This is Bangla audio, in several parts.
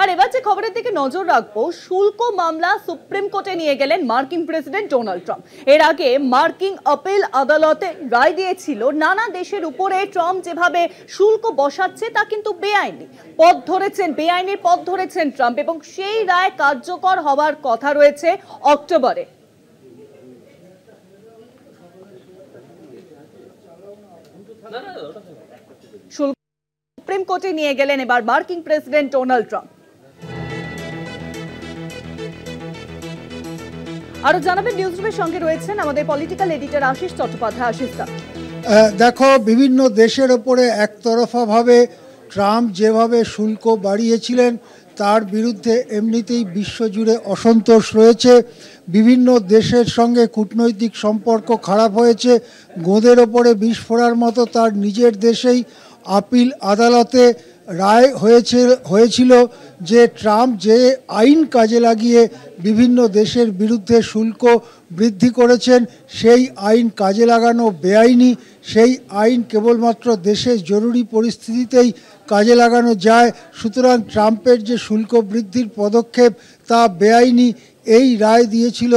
আর এবার যে খবরের দিকে নজর রাখবো, শুল্ক মামলা সুপ্রিম কোর্টে নিয়ে গেলেন মার্কিন প্রেসিডেন্ট ডোনাল্ড ট্রাম্প। এর আগে মার্কিন আপিল আদালতে রায় দিয়েছিল নানা দেশের উপরে ট্রাম্প যেভাবে শুল্ক বসাচ্ছে তা কিন্তু বেআইনি বেআইনি পথ ধরেছেন ট্রাম্প, এবং সেই রায় কার্যকর হওয়ার কথা রয়েছে অক্টোবরে। সুপ্রিম কোর্টে নিয়ে গেলেন এবার মার্কিন প্রেসিডেন্ট ডোনাল্ড ট্রাম্প। আরো জানাবেন, নিউজরুমের সঙ্গে রয়েছেন আমাদের পলিটিক্যাল এডিটর আশিস চট্টোপাধ্যায়। আশিস, দেখো, বিভিন্ন দেশের ওপরে একতরফাভাবে ট্রাম্প যেভাবে শুল্ক বাড়িয়েছিলেন তার বিরুদ্ধে এমনিতেই বিশ্বজুড়ে অসন্তোষ রয়েছে। বিভিন্ন দেশের সঙ্গে কূটনৈতিক সম্পর্ক খারাপ হয়েছে। গোঁদের ওপরে বিষ ফোড়ার মতো তার নিজের দেশেই আপিল আদালতে রায় হয়েছিল যে ট্রাম্প যে আইন কাজে লাগিয়ে বিভিন্ন দেশের বিরুদ্ধে শুল্ক বৃদ্ধি করেছেন সেই আইন কাজে লাগানো বেআইনি। সেই আইন কেবলমাত্র দেশের জরুরি পরিস্থিতিতেই কাজে লাগানো যায়। সুতরাং ট্রাম্পের যে শুল্ক বৃদ্ধির পদক্ষেপ তা বেআইনি, এই রায় দিয়েছিল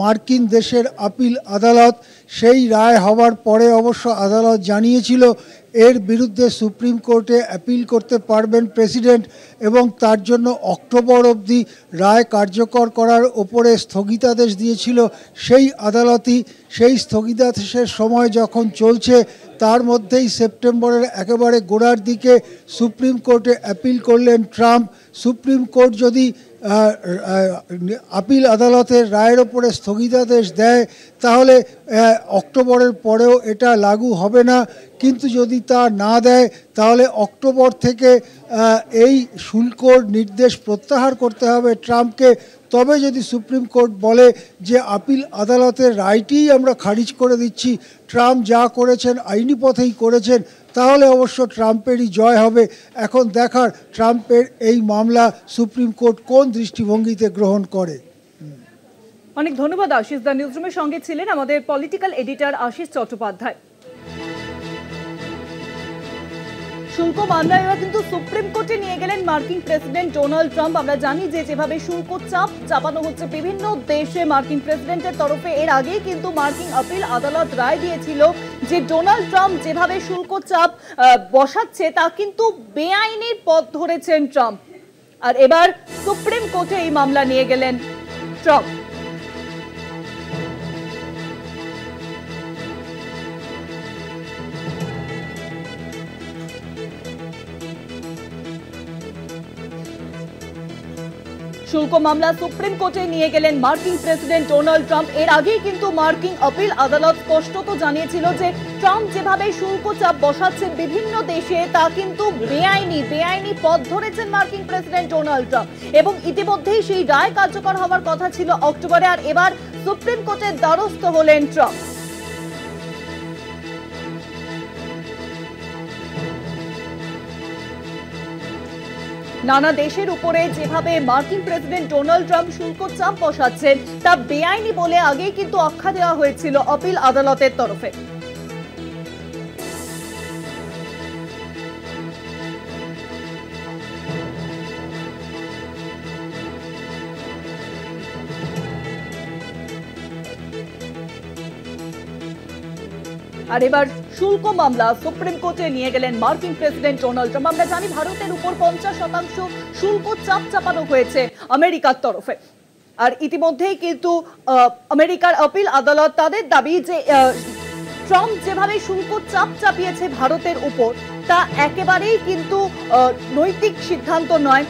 মার্কিন দেশের আপিল আদালত। সেই রায় হওয়ার পরে অবশ্য আদালত জানিয়েছিল এর বিরুদ্ধে সুপ্রিম কোর্টে অ্যাপিল করতে পারবেন প্রেসিডেন্ট, এবং তার জন্য অক্টোবর অবধি রায় কার্যকর করার ওপরে স্থগিতাদেশ দিয়েছিল সেই আদালতই। সেই স্থগিতাদেশের সময় যখন চলছে তার মধ্যেই সেপ্টেম্বরের একেবারে গোড়ার দিকে সুপ্রিম কোর্টে অ্যাপিল করলেন ট্রাম্প। সুপ্রিম কোর্ট যদি আপিল আদালতের রায়ের ওপরে স্থগিতাদেশ দেয় তাহলে অক্টোবরের পরেও এটা লাগু হবে না, কিন্তু যদি তা না দেয় তাহলে অক্টোবর থেকে এই শুল্কর নির্দেশ প্রত্যাহার করতে হবে ট্রাম্পকে। তবে যদি সুপ্রিম কোর্ট বলে যে আপিল আদালতের রায়টিই আমরা খারিজ করে দিচ্ছি, ট্রাম্প যা করেছেন আইনি পথেই করেছেন, তাহলে অবশ্য ট্রাম্পেরই জয় হবে। এখন দেখার ট্রাম্পের এই মামলা সুপ্রিম কোর্ট কোন দৃষ্টিভঙ্গিতে গ্রহণ করে। অনেক ধন্যবাদ আশিস। দ্য নিউজরুমের সঙ্গে ছিলেন আমাদের পলিটিক্যাল এডিটর আশিস চট্টোপাধ্যায়। শুল্ক মামলায় এবার কিন্তু সুপ্রিম কোর্টে নিয়ে গেলেন মার্কিন প্রেসিডেন্ট ডোনাল্ড ট্রাম্প। আমরা জানি যে যেভাবে শুল্ক চাপানো হচ্ছে বিভিন্ন দেশে মার্কিন প্রেসিডেন্টের তরফে, এর আগেই কিন্তু মার্কিন আপিল আদালত রায় দিয়েছিল যে ডোনাল্ড ট্রাম্প যেভাবে শুল্ক বসাচ্ছে তা কিন্তু বেআইনির পথ ধরেছেন ট্রাম্প। আর এবার সুপ্রিম কোর্টে এই মামলা নিয়ে গেলেন ট্রাম্প। শুল্ক মামলা সুপ্রিম কোর্টে নিয়ে গেলেন মার্কিন প্রেসিডেন্ট ডোনাল্ড ট্রাম্প। এর আগেই কিন্তু মার্কিন আপিল আদালত স্পষ্টত জানিয়েছিল যে ট্রাম্প যেভাবে শুল্ক চাপ বসাচ্ছেন বিভিন্ন দেশে তা কিন্তু বেআইনি পথ ধরেছেন মার্কিন প্রেসিডেন্ট ডোনাল্ড ট্রাম্প, এবং ইতিমধ্যেই সেই রায় কার্যকর হওয়ার কথা ছিল অক্টোবরে। আর এবার সুপ্রিম কোর্টের দ্বারস্থ হলেন ট্রাম্প। নানা দেশের উপরে যেভাবে মার্কিন প্রেসিডেন্ট ডোনাল্ড ট্রাম্প শুল্ক চাপ বসাচ্ছেন তা বেআইনি বলে আগেই কিন্তু আখ্যা দেওয়া হয়েছিল আপিল আদালতের তরফে। আর এবার শুল্ক মামলা সুপ্রিম কোর্টে নিয়ে গেলেন মার্কিন প্রেসিডেন্ট ডোনাল্ড ট্রাম্প। আমরা জানি ভারতের উপর 50% শুল্ক চাপানো হয়েছে আমেরিকার তরফে। আর ইতিমধ্যেই কিন্তু আমেরিকার আপিল আদালত তাদের দাবি যে ট্রাম্প যেভাবে শুল্ক চাপিয়েছে ভারতের উপর তা একেবারেই কিন্তু নৈতিক সিদ্ধান্ত নয়।